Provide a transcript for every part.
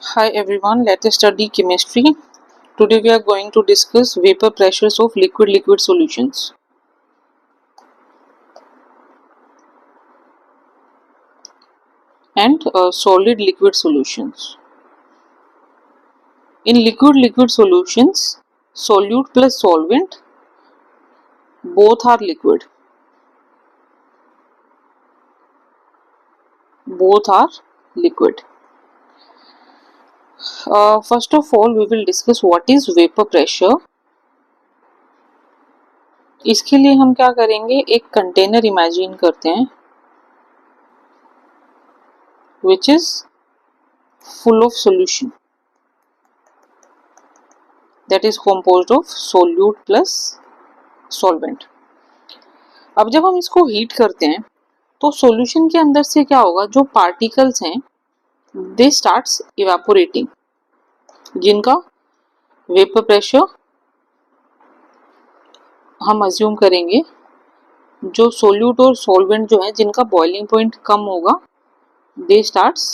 Hi everyone, let us study chemistry. Today we are going to discuss vapor pressures of liquid solutions. And solid liquid solutions. In liquid solutions, solute plus solvent both are liquid. Both are liquid. First of all, we will discuss what is vapor pressure. इसके लिए हम क्या करेंगे, एक container imagine करते हैं which is full of solution that is composed of solute plus solvent. अब जब हम इसको हीट करते हैं तो सॉल्यूशन के अंदर से क्या होगा, जो पार्टिकल्स हैं दे स्टार्ट्स इवेपोरेटिंग, जिनका वेपर प्रेशर हम अज्यूम करेंगे, जो सोल्यूट और सॉल्वेंट जो है जिनका बॉइलिंग पॉइंट कम होगा दे स्टार्ट्स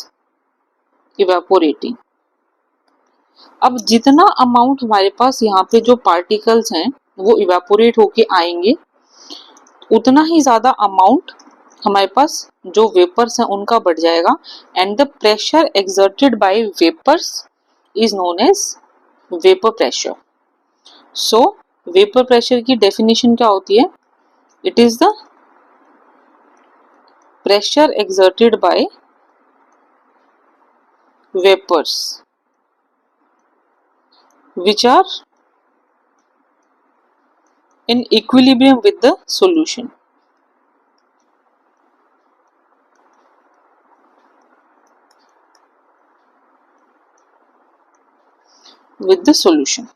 इवेपोरेटिंग. अब जितना अमाउंट हमारे पास यहाँ पे जो पार्टिकल्स हैं वो इवेपोरेट होके आएंगे, उतना ही ज़्यादा अमाउंट हमारे पास जो वेपर्स हैं उनका बढ़ जाएगा. And the pressure exerted by vapours is known as vapour pressure. So vapour pressure की डेफिनेशन क्या होती है? It is the pressure exerted by vapours which are in equilibrium with the solution. With the solution.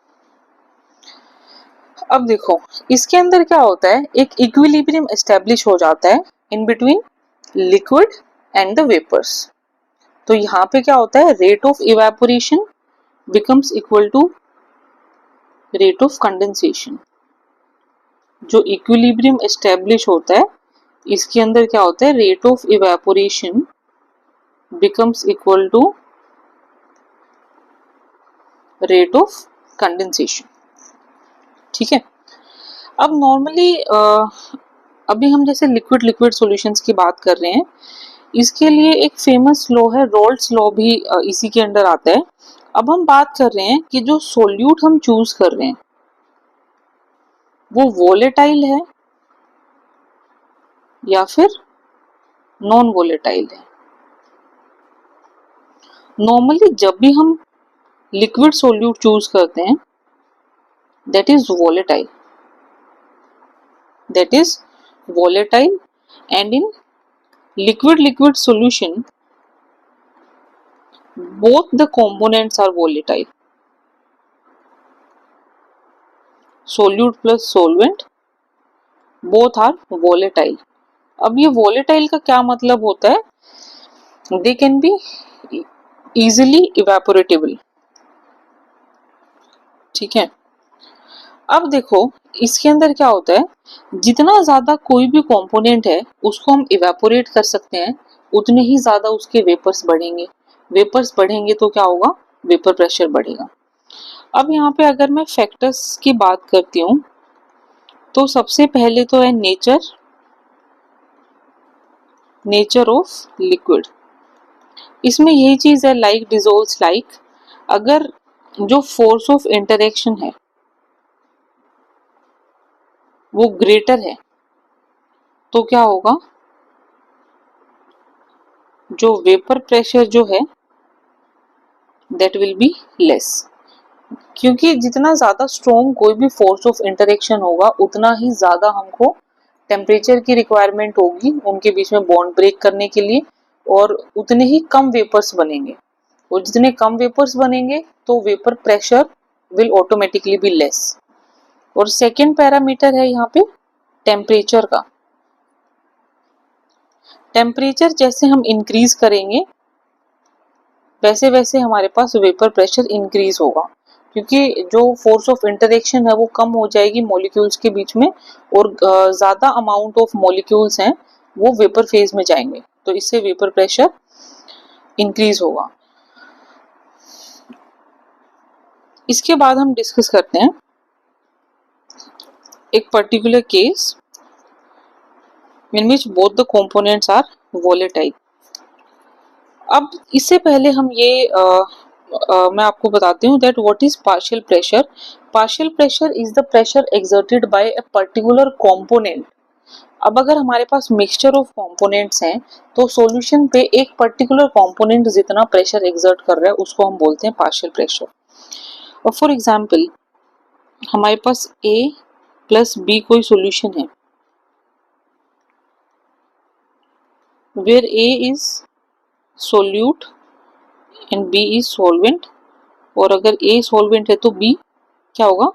अब देखो इसके अंदर क्या होता है, एक इक्विलिब्रियम एस्टेब्लिश हो जाता है in between liquid and the vapours. तो यहाँ पे क्या होता है, rate of evaporation becomes equal to rate of condensation. जो इक्विलिब्रियम एस्टेब्लिश होता है इसके अंदर क्या होता है, rate of evaporation becomes equal to rate of condensation. ठीक है. अब नॉर्मली अभी हम जैसे लिक्विड सॉल्यूशंस की बात कर रहे हैं, इसके लिए एक फेमस लॉ है, रोल्स लॉ भी इसी के अंडर आता है. अब हम बात कर रहे हैं कि जो सोल्यूट हम चूज कर रहे हैं वो वोलेटाइल है या फिर नॉन वोलेटाइल है. नॉर्मली जब भी हम लिक्विड सोल्यूट चूज करते हैं that is volatile and in liquid solution both the components are volatile. Solute plus solvent both are volatile. अब ये volatile का क्या मतलब होता है, they can be easily evaporatable. ठीक है. अब देखो इसके अंदर क्या होता है, जितना ज्यादा कोई भी कंपोनेंट है उसको हम इवेपोरेट कर सकते हैं उतने ही ज्यादा उसके वेपर्स बढ़ेंगे. वेपर्स बढ़ेंगे तो क्या होगा, वेपर प्रेशर बढ़ेगा. अब यहाँ पे अगर मैं फैक्टर्स की बात करती हूँ तो सबसे पहले तो है नेचर ऑफ लिक्विड. इसमें यही चीज है लाइक डिसॉल्व्स लाइक. अगर जो फोर्स ऑफ इंटरेक्शन है वो ग्रेटर है तो क्या होगा, जो वेपर प्रेशर जो है दैट विल बी लेस. क्योंकि जितना ज्यादा स्ट्रॉन्ग कोई भी फोर्स ऑफ इंटरेक्शन होगा उतना ही ज्यादा हमको टेम्परेचर की रिक्वायरमेंट होगी उनके बीच में बॉन्ड ब्रेक करने के लिए, और उतने ही कम वेपर्स बनेंगे. और जितने कम वेपर्स बनेंगे तो vapour pressure will automatically be less. और सेकेंड पैरामीटर है यहाँ पे टेम्परेचर का. टेम्परेचर जैसे हम इंक्रीज करेंगे वैसे वैसे हमारे पास वेपर प्रेशर इंक्रीज होगा, क्योंकि जो फोर्स ऑफ इंटरेक्शन है वो कम हो जाएगी मॉलिक्यूल्स के बीच में, और ज्यादा अमाउंट ऑफ मॉलिक्यूल्स हैं वो वेपर फेज में जाएंगे, तो इससे वेपर प्रेशर इंक्रीज होगा. इसके बाद हम डिस्कस करते हैं एक particular case in which both the components are volatile. अब इससे पहले हम ये मैं आपको बताती हूँ that what is partial pressure. Partial pressure is the pressure exerted by a particular component. अब अगर हमारे पास मिक्सचर ऑफ कंपोनेंट्स हैं तो सॉल्यूशन पे एक पर्टिकुलर कंपोनेंट जितना प्रेशर एक्सर्ट कर रहा है उसको हम बोलते हैं पार्शियल प्रेशर. और फॉर एग्जांपल हमारे पास A प्लस B कोई सॉल्यूशन है where A is solute and B is solvent, और अगर A solvent है तो B क्या होगा,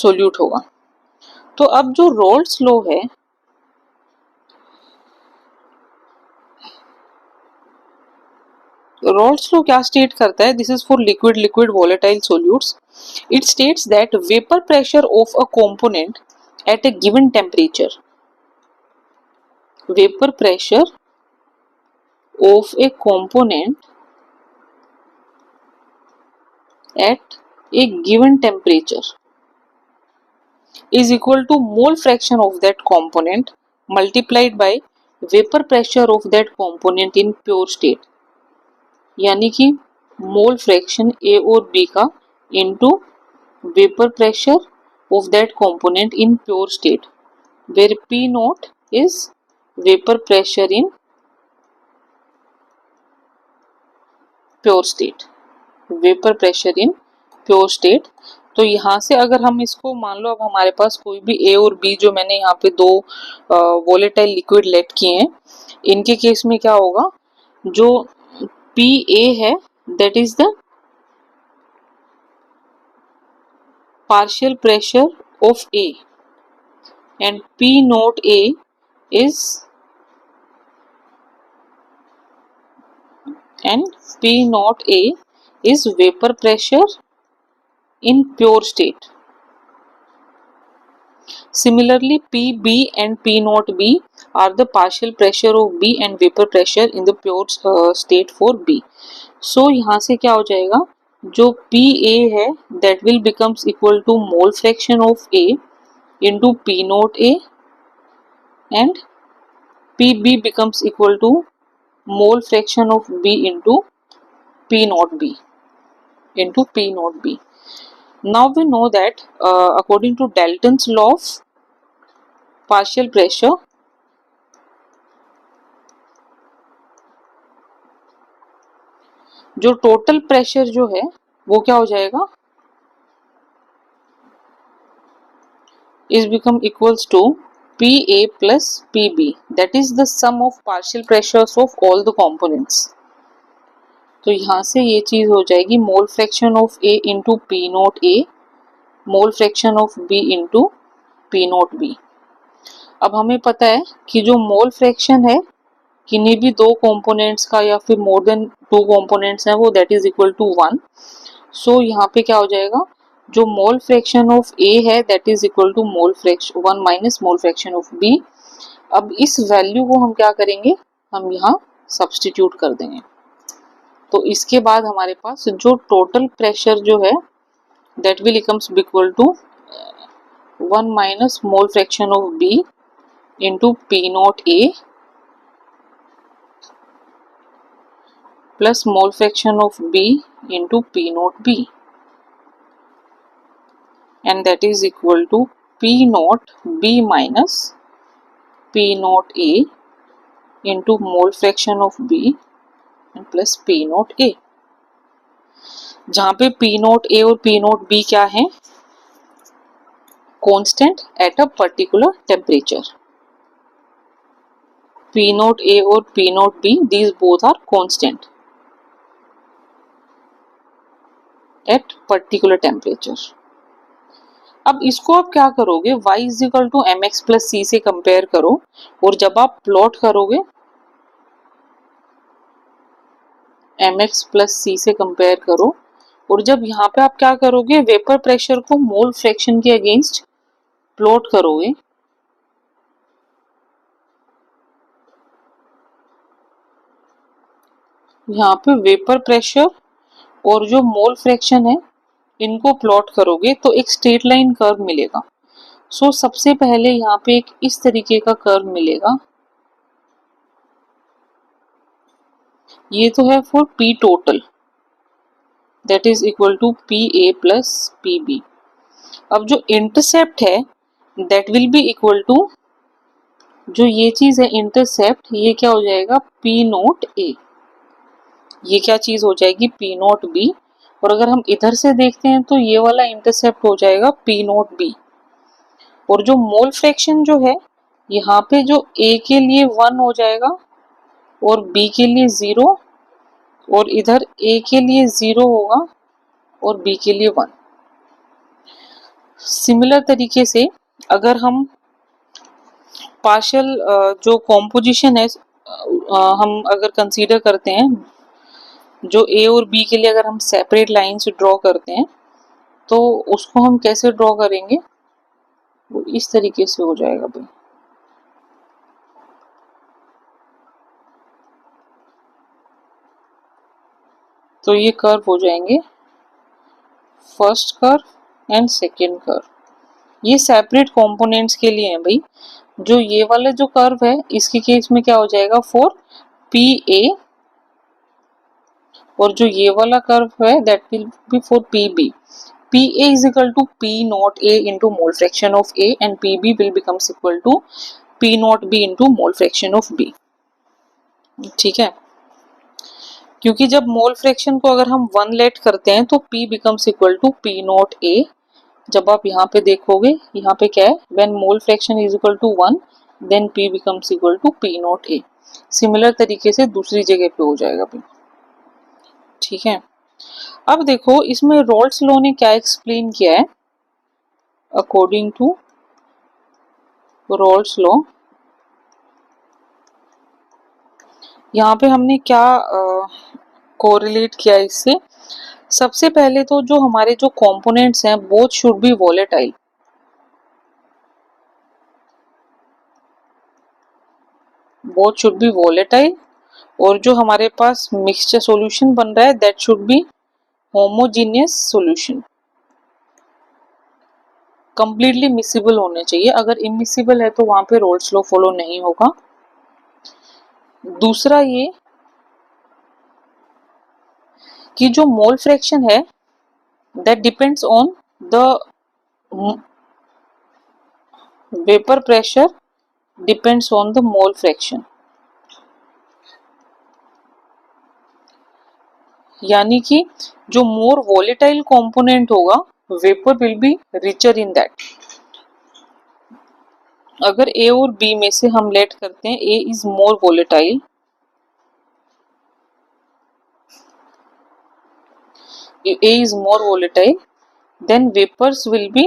solute होगा. तो अब जो रोल्स लॉ है, रोल्स लॉ क्या स्टेट करता है, this is for liquid liquid volatile solutes. It states that vapour pressure of a component eight a given temperature, vapor pressure of a component at a given temperature is equal to mole fraction of that component multiplied by vapor pressure of that component in pure state. यानी कि mole fraction A और B का into vapour pressure of that component in pure state, where P naught is vapour pressure in pure state, vapour pressure in pure state. तो यहाँ से अगर हम इसको मान लो, अब हमारे पास कोई भी A और B, जो मैंने यहाँ पे दो वोलेटाइल लिक्विड लेट किए हैं, इनके केस में क्या होगा, जो PA है that is the partial pressure of A and P naught A is vapor pressure in pure state. Similarly, PB and P naught B are the partial pressure of B and vapor pressure in the pure state for B. So यहाँ से क्या हो जाएगा, जो PA है that will becomes equal to mole fraction of A into P naught A, and PB becomes equal to mole fraction of B into P naught B. Now we know that according to Dalton's law of partial pressure, जो total pressure जो है वो क्या हो जाएगा, is become equals to PA plus PB, that is the sum of partial pressures of all the components. तो यहाँ से ये चीज हो जाएगी मोल fraction of A into P note A, mole fraction of B into P note B. अब हमें पता है कि जो मोल फ्रैक्शन है किन्हीं भी दो कंपोनेंट्स का या फिर मोर देन टू कंपोनेंट्स हैं वो that is equal to 1. So यहाँ पे क्या हो जाएगा, जो मोल फ्रैक्शन ऑफ A है that is equal to mole fraction 1 minus mole fraction of B. अब इस वैल्यू को हम क्या करेंगे, हम यहाँ सब्स्टिट्यूट कर देंगे. तो इसके बाद हमारे पास जो टोटल प्रेशर जो है that will becomes equal to 1 minus mole fraction of B into P naught A plus mole fraction of B into P naught B, and that is equal to P naught B minus P naught A into mole fraction of B and plus P naught A, जहाँ पे P naught A और P naught B क्या है, constant at a particular temperature. P naught A और P naught B, these both are constant at particular temperature. अब इसको आप क्या करोगे, y is equal to m x plus c से कंपेयर करो, और जब आप प्लॉट करोगे एम एक्स प्लस सी से कंपेयर करो, और जब यहाँ पे आप क्या करोगे, वेपर प्रेशर को मोल फ्रैक्शन के अगेंस्ट प्लॉट करोगे, यहाँ पे वेपर प्रेशर और जो मोल फ्रैक्शन है इनको प्लॉट करोगे तो एक स्ट्रेट लाइन कर्व मिलेगा। सो सबसे पहले यहाँ पे एक इस तरीके का कर्व मिलेगा। ये तो है for P total, that is equal to P A plus P B. अब जो इंटरसेप्ट है that will be equal to, जो ये चीज है इंटरसेप्ट, ये क्या हो जाएगा पी नोट ए। ये क्या चीज हो जाएगी पी नोट बी। और अगर हम इधर से देखते हैं तो ये वाला इंटरसेप्ट हो जाएगा पी नोट बी। और जो मोल फ्रैक्शन जो है यहाँ पे जो ए के लिए 1 हो जाएगा और बी के लिए 0, और इधर ए के लिए 0 होगा और बी के लिए 1। सिमिलर तरीके से अगर हम पार्शियल जो कॉम्पोजिशन है हम अगर कंसीडर करते हैं, जो ए और बी के लिए अगर हम सेपरेट लाइंस ड्रॉ करते हैं तो उसको हम कैसे ड्रॉ करेंगे, वो इस तरीके से हो जाएगा भाई। तो ये कर्व हो जाएंगे first curve and second curve. ये सेपरेट कंपोनेंट्स के लिए है भाई। जो ये वाला जो कर्व है इसके केस में क्या हो जाएगा फॉर पी ए, और जो ये वाला कर्व है that will be for P B. P A is equal to P naught A into mole fraction of A and P B will becomes equal to P naught B into mole fraction of B. ठीक है, क्योंकि जब mole fraction को अगर हम 1 late करते हैं तो P becomes equal to P naught A। जब आप यहाँ पे देखोगे यहाँ पे क्या है, when mole fraction is equal to 1 then P becomes equal to P naught A। Similar तरीके से दूसरी जगह पे हो जाएगा भी। ठीक है, अब देखो इसमें रॉल्स लॉ ने क्या एक्सप्लेन किया है। अकॉर्डिंग टू रॉल्स लॉ यहाँ पे हमने क्या कोरिलेट किया इससे। सबसे पहले तो जो हमारे जो कंपोनेंट्स हैं both should be volatile. Both should be volatile, और जो हमारे पास मिक्सचर सॉल्यूशन बन रहा है that should be homogeneous solution. Completely miscible होने चाहिए, अगर इमिसिबल है तो वहां पे रोल्स लॉ फॉलो नहीं होगा। दूसरा ये कि जो मोल फ्रैक्शन है that depends on the vapour pressure depends on the mole fraction. यानी कि जो मोर वोलेटाइल कंपोनेंट होगा vapour will be richer in that. अगर ए और बी में से हम लेट करते हैं A is more volatile, A is more volatile, then vapors will be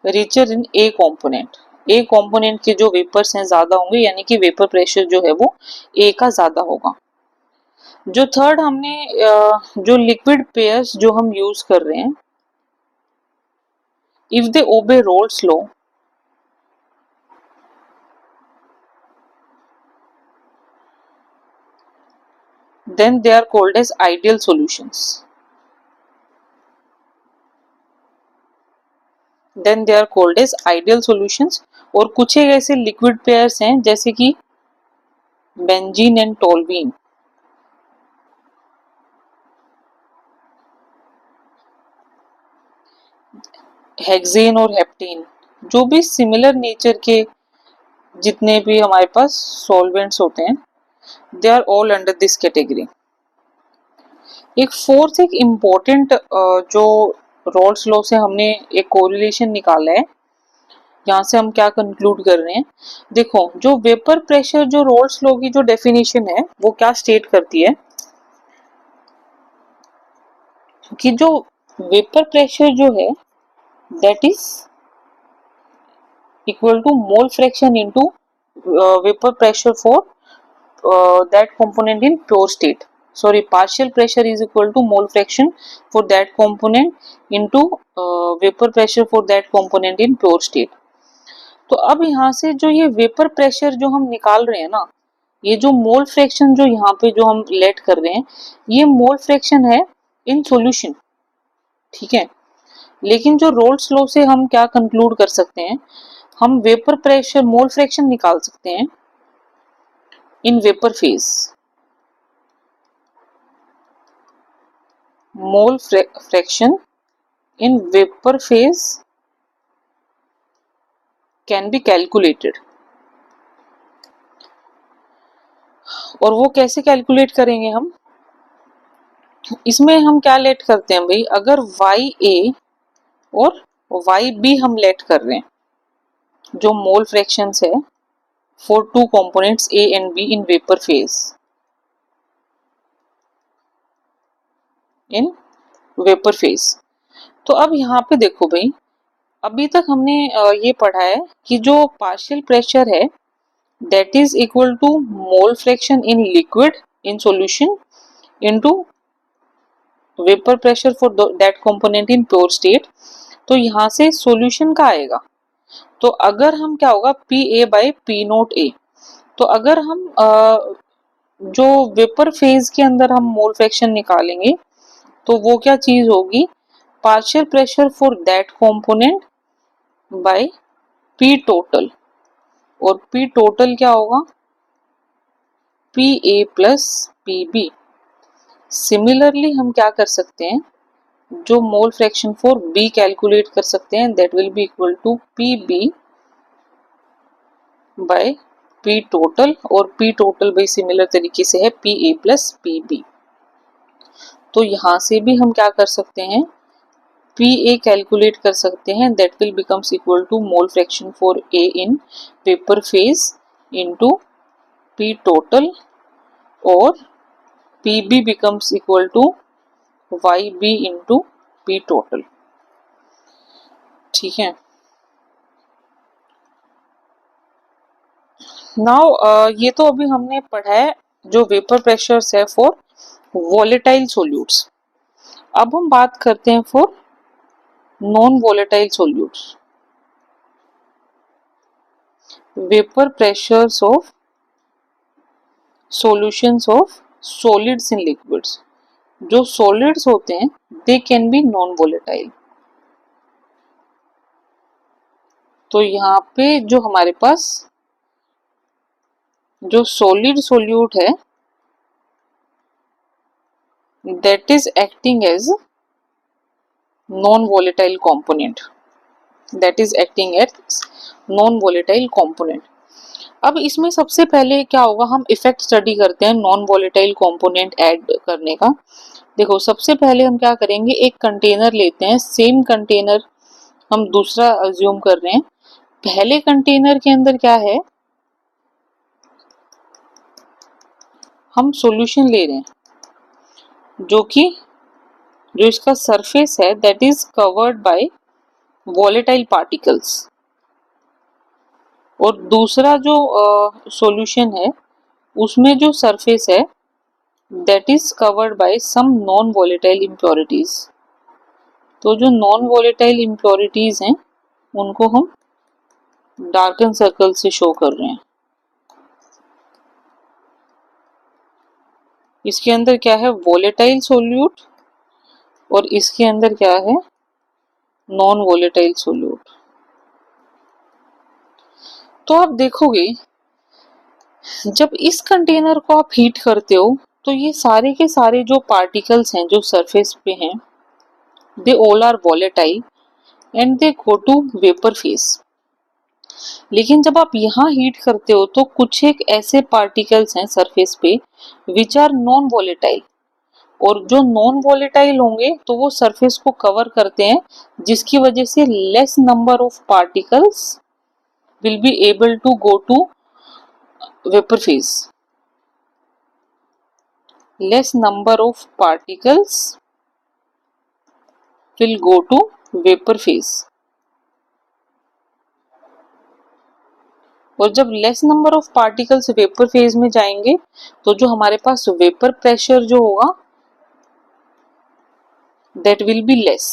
richer in A component। A component के जो वेपर्स हैं ज्यादा होंगे, यानी कि वेपर प्रेशर जो है वो A का ज्यादा होगा। जो थर्ड हमने जो लिक्विड पेयर्स जो हम यूज कर रहे हैं, if they obey rules law then they are called as ideal solutions। then they are called as ideal solutions। और कुछ एक ऐसे लिक्विड पेयर्स हैं जैसे कि बेंजीन एंड टोल्यूइन, हेक्सेन और हेप्टेन, जो भी सिमिलर नेचर के जितने भी हमारे पास सॉल्वेंट्स होते हैं they are all under this category. एक फोर्थ एक इम्पोर्टेंट जो रॉल्स लॉ से हमने एक कोरिलेशन निकाला है, यहाँ से हम क्या कंक्लूड कर रहे हैं। देखो जो वेपर प्रेशर जो रॉल्स लॉ की जो डेफिनेशन है वो क्या स्टेट करती है कि जो वेपर प्रेशर जो है that is equal to mole fraction into vapour pressure for that component in pure state। Sorry, partial pressure is equal to mole fraction for that component into vapor pressure for that component in pure state। तो अब यहाँ से जो ये vapour pressure जो हम निकाल रहे हैं ना, ये जो मोल फ्रैक्शन जो यहाँ पे जो हम लेट कर रहे हैं, ये मोल फ्रैक्शन है इन सॉल्यूशन, ठीक है। लेकिन जो रोल्स लॉ से हम क्या कंक्लूड कर सकते हैं, हम वेपर प्रेशर मोल फ्रैक्शन निकाल सकते हैं इन vapour phase. Mole fraction in vapour phase can be calculated. और वो कैसे कैलकुलेट करेंगे हम, इसमें हम क्या लेट करते हैं भाई, अगर वाई ए और वाई बी हम लेट कर रहे हैं, जो मोल फ्रैक्शंस है for two components A and be in vapour phase, in vapour phase. तो अब यहाँ पे देखो भाई, अभी तक हमने ये पढ़ा है कि जो पार्शियल प्रेशर है that is equal to mole fraction in liquid in solution into vapor pressure for that component in pure state। तो यहाँ से solution का आएगा, तो अगर हम क्या होगा P A by P not A, तो अगर हम जो वेपर फेज के अंदर हम मोल फ्रैक्शन निकालेंगे तो वो क्या चीज होगी, partial pressure for that component by P total, और पी टोटल क्या होगा P A plus P B. Similarly हम क्या कर सकते हैं, जो mole fraction for B calculate कर सकते हैं, that will be equal to P B by P total, और पी टोटल भाई सिमिलर तरीके से है P A plus P B. तो यहां से भी हम क्या कर सकते हैं, पी ए कैलकुलेट कर सकते हैं, that will becomes equal to mole fraction for A in vapour phase into P total, और P B becomes equal to Y B into P total, ठीक है। नाउ ये तो अभी हमने पढ़ा है जो वेपर प्रेशर्स है फॉर वोलेटाइल सोल्यूट्स। अब हम बात करते हैं for non volatile solutes, vapour pressures of solutions of solids in liquids. जो सॉलिड्स होते हैं they can be non volatile. तो यहाँ पे जो हमारे पास जो सॉलिड सोल्यूट है that is acting as non volatile component, that is acting as non volatile component। अब इसमें सबसे पहले क्या होगा, हम इफेक्ट स्टडी करते हैं नॉन वोलेटाइल कंपोनेंट ऐड करने का। देखो सबसे पहले हम क्या करेंगे, एक कंटेनर लेते हैं, सेम कंटेनर हम दूसरा अज्यूम कर रहे हैं। पहले कंटेनर के अंदर क्या है, हम सॉल्यूशन ले रहे हैं जो इसका सरफेस है that is covered by volatile particles, और दूसरा जो सॉल्यूशन है उसमें जो सरफेस है that is covered by some non volatile impurities. तो जो नॉन वोलेटाइल इम्प्योरिटीज हैं उनको हम डार्कन सर्कल से शो कर रहे हैं। इसके अंदर क्या है, वोलेटाइल सोल्यूट, और इसके अंदर क्या है, नॉन वोलेटाइल सोल्यूट। तो आप देखोगे जब इस कंटेनर को आप हीट करते हो तो ये सारे के सारे जो पार्टिकल्स हैं जो सरफेस पे हैं they all are volatile and they go to vapour phase. लेकिन जब आप यहाँ हीट करते हो तो कुछ एक ऐसे पार्टिकल्स हैं सरफेस पे विच आर नॉन वोलेटाइल, और जो नॉन वोलेटाइल होंगे तो वो सरफेस को कवर करते हैं, जिसकी वजह से less number of particles will be able to go to vapour phase. Less number of particles will go to vapor phase। और जब less number of particles vapour phase में जाएंगे तो जो हमारे पास वेपर प्रेशर जो होगा that will be less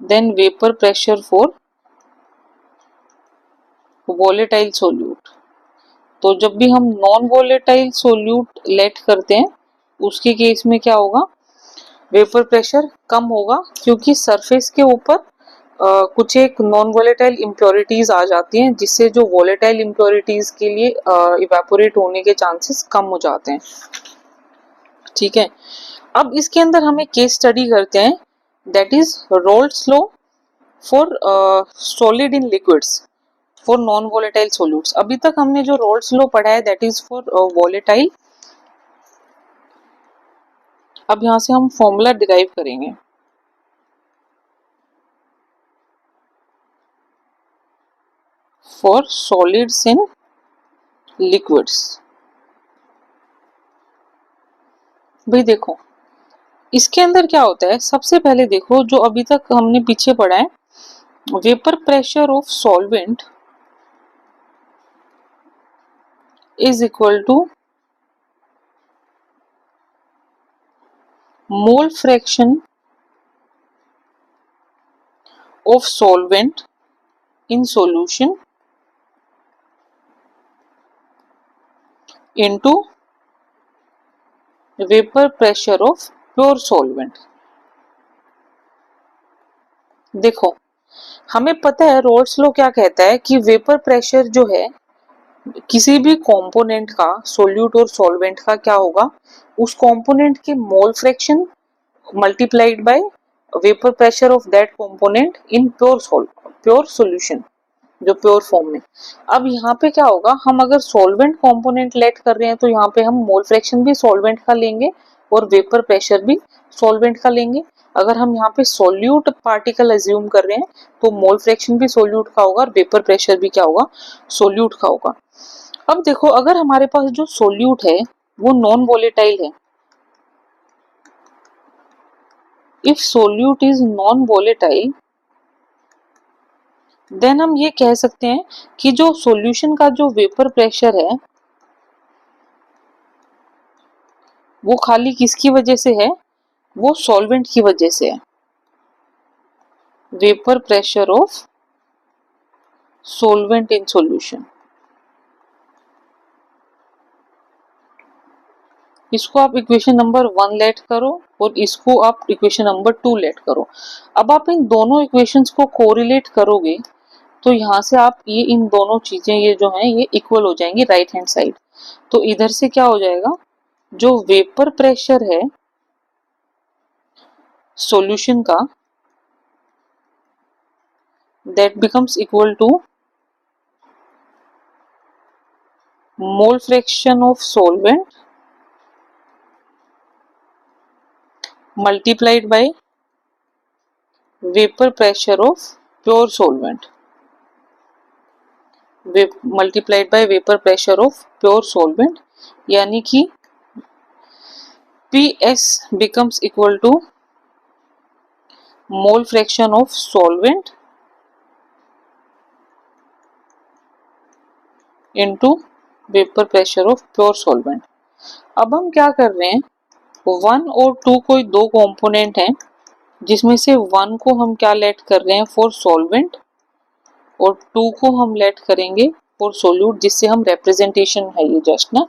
than vapour pressure for volatile solute. तो जब भी हम नॉन वोलेटाइल सोल्यूट लेट करते हैं उसके केस में क्या होगा, वेपर प्रेशर कम होगा, क्योंकि सरफेस के ऊपर कुछ एक नॉन वोलेटाइल इम्प्योरिटीज आ जाती हैं, जिससे जो वोलेटाइल इम्प्योरिटीज के लिए इवेपोरेट होने के चांसेस कम हो जाते हैं। ठीक है, अब इसके अंदर हम एक केस स्टडी करते हैं, that is roles law for solid in liquids for non volatile solutes. अभी तक हमने जो रोल्स लॉ पढ़ा है दैट इज फॉर वोलेटाइल। अब यहां से हम फॉर्मूला डिराइव करेंगे। फॉर सॉलिड्स इन लिक्विड्स, भाई देखो इसके अंदर क्या होता है, सबसे पहले देखो जो अभी तक हमने पीछे पढ़ा है, vapour pressure of solvent is equal to mole fraction of solvent in solution into vapour pressure of pure solvent. देखो हमें पता है रोल्स लॉ क्या कहता है कि वेपर प्रेशर जो है किसी भी कंपोनेंट का, सोल्यूट और सॉल्वेंट का, क्या होगा, उस कंपोनेंट के mole fraction multiplied by vapour pressure of that component in pure solution, जो प्योर फॉर्म में। अब यहाँ पे क्या होगा, हम अगर सॉल्वेंट कंपोनेंट लेट कर रहे हैं तो यहाँ पे हम मोल फ्रैक्शन भी सॉल्वेंट का लेंगे और वेपर प्रेशर भी सॉल्वेंट का लेंगे। अगर हम यहाँ पे सोल्यूट पार्टिकल अज्यूम कर रहे हैं तो मोल फ्रैक्शन भी सोल्यूट का होगा और वेपर प्रेशर भी क्या होगा, सोल्यूट का होगा। अब देखो अगर हमारे पास जो सोल्यूट है वो नॉन वोलेटाइल है, if solute is non volatile then हम ये कह सकते हैं कि जो सॉल्यूशन का जो वेपर प्रेशर है वो खाली किसकी वजह से है, वो सॉल्वेंट की वजह से है। Vapour pressure of solvent in solution, इसको आप इक्वेशन नंबर 1 लेट करो और इसको आप इक्वेशन नंबर 2 लेट करो। अब आप इन दोनों इक्वेशंस को कोरिलेट करोगे तो यहाँ से आप ये इन दोनों चीजें ये जो हैं ये इक्वल हो जाएंगी राइट हैंड साइड। तो इधर से क्या हो जाएगा, जो वेपर प्रेशर है सॉल्यूशन का that becomes equal to mole fraction of solvent multiplied by vapor pressure of pure solvent, multiplied by vapor pressure of pure solvent, यानी कि PS becomes equal to mole fraction of solvent into vapor pressure of pure solvent। अब हम क्या कर रहे हैं, 1 और 2 कोई दो कंपोनेंट हैं जिसमें से 1 को हम क्या लेट कर रहे हैं फॉर सॉल्वेंट और 2 को हम लेट करेंगे फॉर सोल्यूट, जिससे हम रिप्रेजेंटेशन है ये जस्ट ना।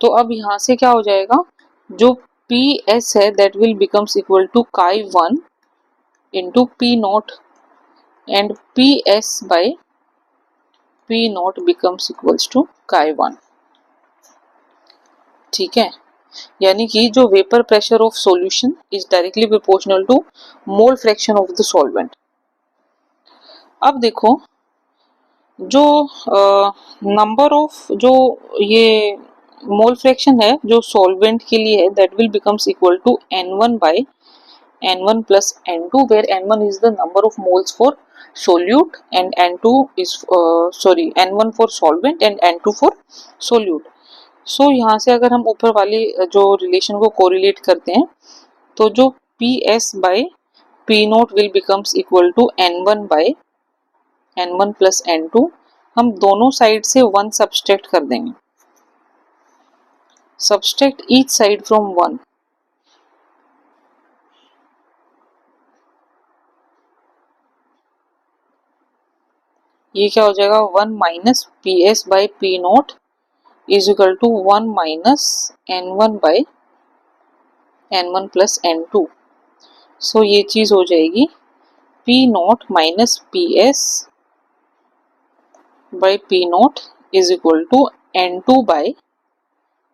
तो अब यहाँ से क्या हो जाएगा, जो पी एस है that will becomes equal to chi 1 into P naught and P S by P naught becomes equals to chi 1। ठीक है, यानी कि जो vapour pressure of solution is directly proportional to mole fraction of the solvent. अब देखो जो number of जो ये मोल फ्रैक्शन है जो सॉल्वेंट के लिए है that will becomes equal to n1 by n1 plus n2 where n1 is the number of moles for solute and n2 is n1 for solvent and n2 for solute। सो यहाँ से अगर हम ऊपर वाली जो रिलेशन को कोरिलेट करते हैं तो जो P S by P naught will becomes equal to n1 by n1 plus n2, हम दोनों साइड से 1 सब्सट्रैक्ट कर देंगे, सब्सट्रैक्ट ईच साइड फ्रॉम 1। ये क्या हो जाएगा 1 minus P S by P naught is equal to 1 minus n1 by n1 plus n2। So ये चीज हो जाएगी P naught minus P S by P naught is equal to n2 by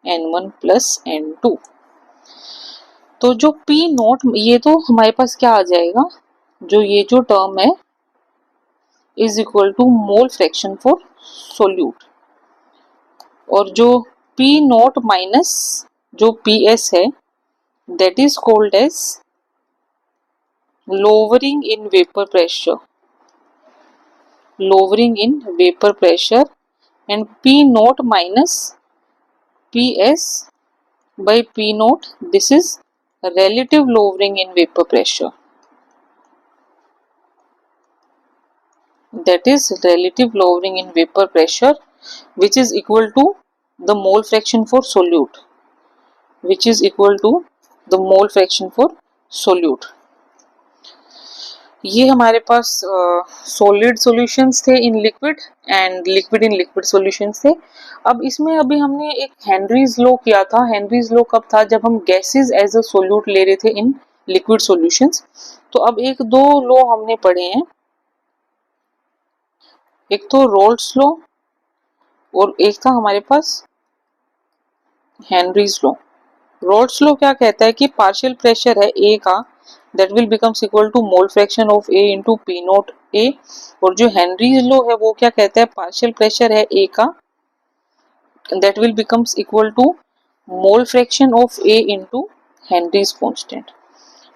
n1 plus n2। तो जो P not, ये तो हमारे पास क्या आ जाएगा, जो ये जो टर्म है is equal to mole fraction for solute, और जो P नॉट माइनस जो PS है that is called as lowering in vapor pressure, lowering in vapor pressure, and P naught minus PS by P naught, this is relative lowering in vapor pressure, that is relative lowering in vapor pressure, which is equal to the mole fraction for solute, which is equal to the mole fraction for solute। ये हमारे पास solid solutions थे in liquid and liquid in liquid solutions थे। अब इसमें अभी हमने एक Henry's law किया था। हेनरीज लॉ कब था, जब हम गैसेस एज अ सोल्यूट ले रहे थे इन लिक्विड सॉल्यूशंस। तो अब एक दो लॉ हमने पढ़े हैं, एक तो रोल्स लॉ और एक था हमारे पास हेनरीज लॉ। रोल्स लॉ क्या कहता है कि पार्शियल प्रेशर है ए का, that will becomes equal to mole fraction of A into P naught A, और जो हेनरीज लॉ है वो क्या कहता है, पार्शियल प्रेशर है A का, that will becomes equal to mole fraction of A into Henrys constant.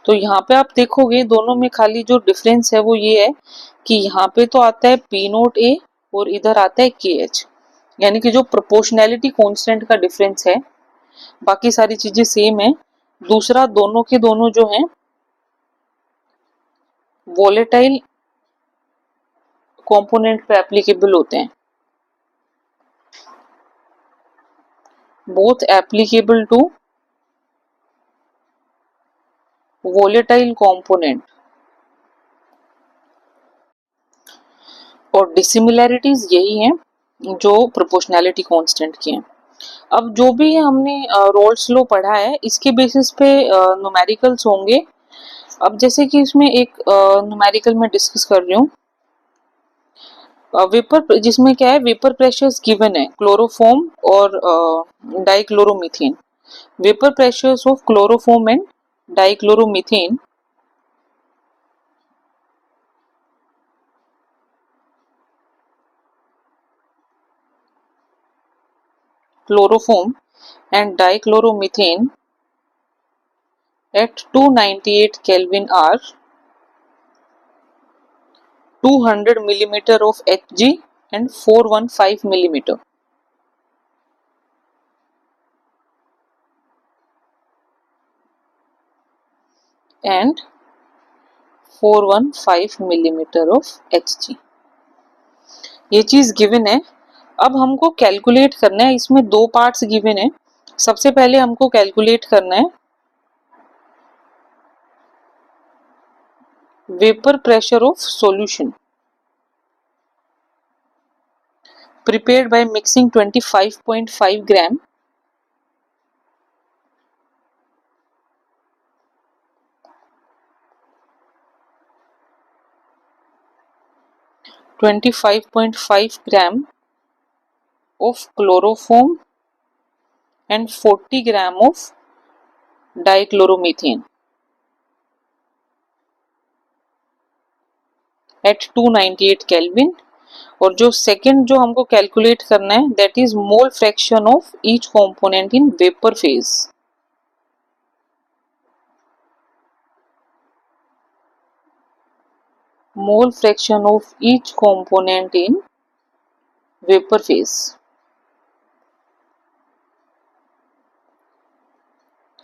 तो यहाँ पे आप देखोगे दोनों में खाली जो डिफरेंस है वो ये है कि यहाँ पे तो आता है P नोट A और इधर आता है KH, यानी कि जो प्रोपोर्शनैलिटी कांस्टेंट का डिफरेंस है, बाकी सारी चीजें सेम है। दूसरा, दोनों के दोनों जो हैं वोलेटाइल कंपोनेंट पे एप्लीकेबल होते हैं, both applicable to volatile component, और डिसिमिलैरिटीज यही हैं जो प्रोपोर्शनैलिटी कांस्टेंट की हैं। अब जो भी हमने रोल्स लॉ पढ़ा है इसके बेसिस पे न्यूमेरिकल्स होंगे। अब जैसे कि इसमें एक न्यूमेरिकल में डिस्कस कर रही हूँ, वेपर, जिसमें क्या है, वेपर प्रेशर्स गिवन है क्लोरोफॉर्म और dichloromethane. Vapour pressures of chloroform and dichloromethane chloroform and dichloromethane at 298 Kelvin are 200 millimeter of Hg and 415 millimeter. And 415 millimeter of Hg, ये चीज गिवन है। अब हमको कैलकुलेट करना है, इसमें दो पार्ट्स गिवन है। सबसे पहले हमको कैलकुलेट करना है vapour pressure of solution prepared by mixing 25.5 gram 25.5 gram of chloroform and 40 gram of dichloromethane at 298 Kelvin। और जो सेकंड जो हमको कैलकुलेट करना है that is mole fraction of each component in vapour phase. Mole fraction of each component in vapour phase.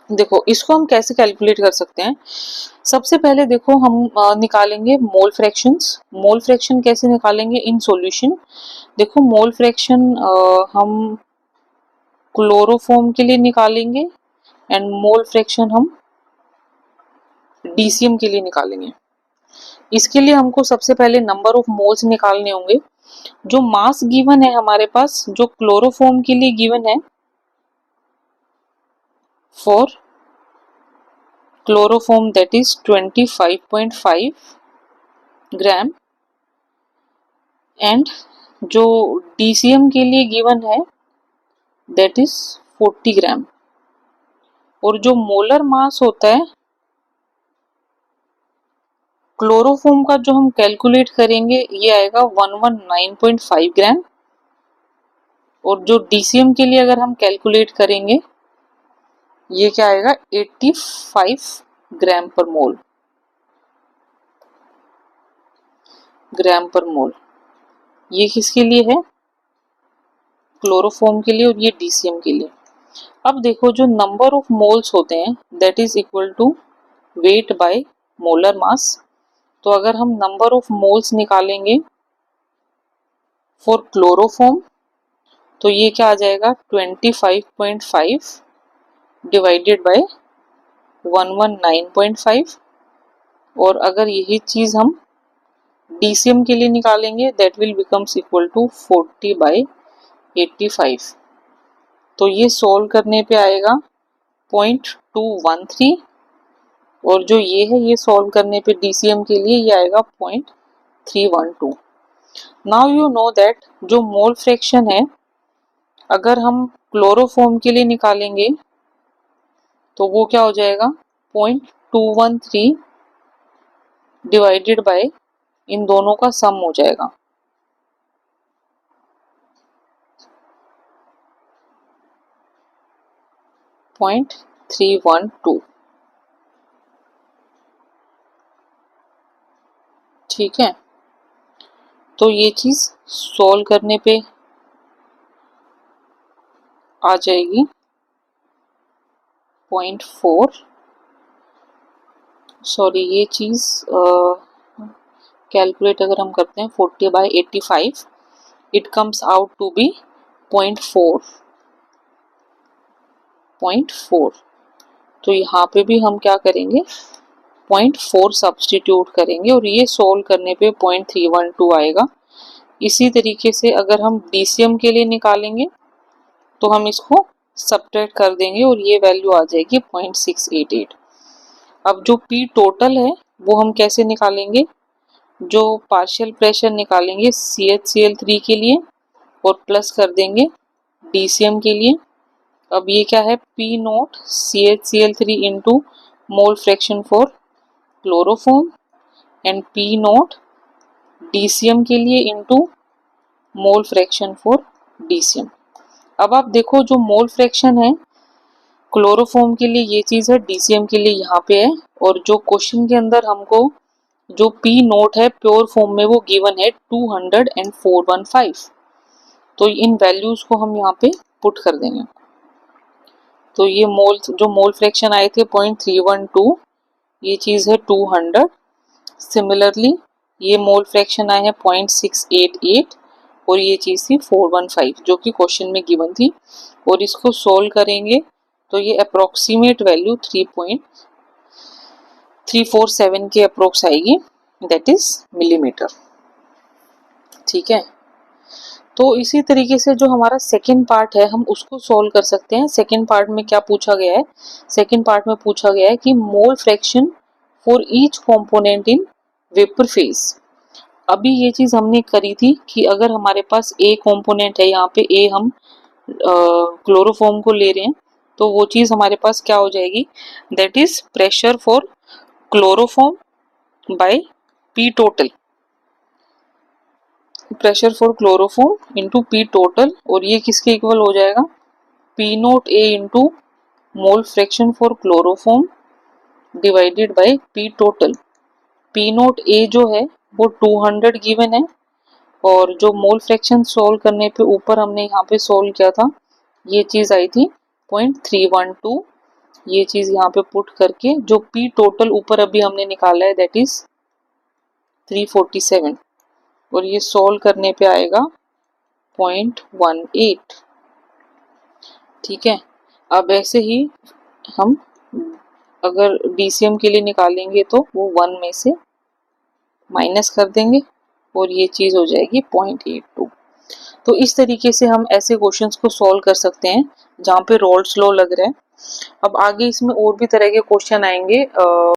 देखो इसको हम कैसे कैलकुलेट कर सकते हैं। सबसे पहले देखो हम निकालेंगे मोल फ्रैक्शंस। मोल फ्रैक्शन कैसे निकालेंगे इन सॉल्यूशन। देखो मोल फ्रैक्शन हम क्लोरोफॉर्म के लिए निकालेंगे एंड मोल फ्रैक्शन हम डीसीएम के लिए निकालेंगे। इसके लिए हमको सबसे पहले नंबर ऑफ मोल्स निकालने होंगे। जो मास गिवन है हमारे पास, जो क्लोरोफॉर्म के लिए गिवन है, for chloroform that is 25.5 gram, and जो DCM के लिए गिवन है दैट इज 40 ग्राम। और जो मोलर मास होता है क्लोरोफॉर्म का, जो हम कैलकुलेट करेंगे, ये आएगा 119.5 ग्राम। और जो DCM के लिए अगर हम कैलकुलेट करेंगे, ये क्या आएगा, 85 ग्राम पर मोल, ग्राम पर मोल। ये किसके लिए है, क्लोरोफॉर्म के लिए, और ये DCM के लिए। अब देखो, जो नंबर ऑफ मोल्स होते हैं that is equal to weight by molar mass. तो अगर हम नंबर ऑफ मोल्स निकालेंगे फॉर क्लोरोफॉर्म, तो ये क्या आ जाएगा, 25.5 डिवाइडेड बाय 119.5। और अगर यही चीज हम DCM के लिए निकालेंगे that will becomes equal to 40/85। तो ये सोल्व करने पे आएगा 0.213, और जो ये है ये सोल्व करने पे DCM के लिए ये आएगा 0.312। नाउ यू नो दैट जो मोल फ्रैक्शन है अगर हम क्लोरोफॉर्म के लिए निकालेंगे तो वो क्या हो जाएगा, 0.213 डिवाइडेड बाय इन दोनों का सम हो जाएगा, पॉइंट 312। ठीक है, तो ये चीज सोल्व करने पे आ जाएगी 0.4, सॉरी ये चीज कैलकुलेट अगर हम करते हैं 40/85, it comes out to be 0.4। तो यहाँ पे भी हम क्या करेंगे, 0.4 सब्सटीट्यूट करेंगे और ये सोल्व करने पे 0.312 आएगा। इसी तरीके से अगर हम DCM के लिए निकालेंगे तो हम इसको सब्ट्रैक्ट कर देंगे और ये वैल्यू आ जाएगी 0.688। अब जो P टोटल है वो हम कैसे निकालेंगे, जो पार्शियल प्रेशर निकालेंगे CHCl3 के लिए और प्लस कर देंगे DCM के लिए। अब ये क्या है, P note CHCl3 into mole fraction for chloroform and P note DCM के लिए into mole fraction for DCM। अब आप देखो जो मोल फ्रैक्शन है क्लोरोफॉर्म के लिए ये चीज है, DCM के लिए यहाँ पे है, और जो क्वेश्चन के अंदर हमको जो P नोट है प्योर फॉर्म में वो गिवन है 204.15। तो इन वैल्यूज को हम यहाँ पे पुट कर देंगे। तो ये मोल, जो मोल फ्रैक्शन आए थे 0.312, ये चीज है 200। सिमिलरली ये मोल फ्रैक्शन आए हैं 0.688 और ये चीज थी 415 जो कि क्वेश्चन में गिवन थी। और इसको सोल्व करेंगे तो ये अप्रोक्सीमेट वैल्यू 3.347 के अप्रोक्स आएगी, दैट इज मिलीमीटर। ठीक है, तो इसी तरीके से जो हमारा सेकंड पार्ट है हम उसको सॉल्व कर सकते हैं। सेकंड पार्ट में क्या पूछा गया है, सेकंड पार्ट में पूछा गया है कि mole fraction for each component in vapour phase. अभी ये चीज हमने करी थी कि अगर हमारे पास ए कंपोनेंट है, यहाँ पे ए हम क्लोरोफॉर्म को ले रहे हैं, तो वो चीज हमारे पास क्या हो जाएगी, that is pressure for chloroform by P total, pressure for chloroform into P total, और ये किसके इक्वल हो जाएगा, P naught A into mole fraction for chloroform divided by P total. P naught A जो है वो 200 गिवन है, और जो मोल फ्रैक्शन सोल्व करने पे ऊपर हमने यहाँ पे सोल्व किया था ये चीज आई थी 0.312। ये चीज यहाँ पे पुट करके जो P टोटल ऊपर अभी हमने निकाला है दैट इज 347, और ये सोल्व करने पे आएगा 0.18। ठीक है, अब ऐसे ही हम अगर DCM के लिए निकालेंगे तो वो 1 में से माइनस कर देंगे और ये चीज हो जाएगी 0.82। तो इस तरीके से हम ऐसे क्वेश्चंस को सॉल्व कर सकते हैं जहाँ पे रोल्स लॉ लग रहा है। अब आगे इसमें और भी तरह के क्वेश्चन आएंगे।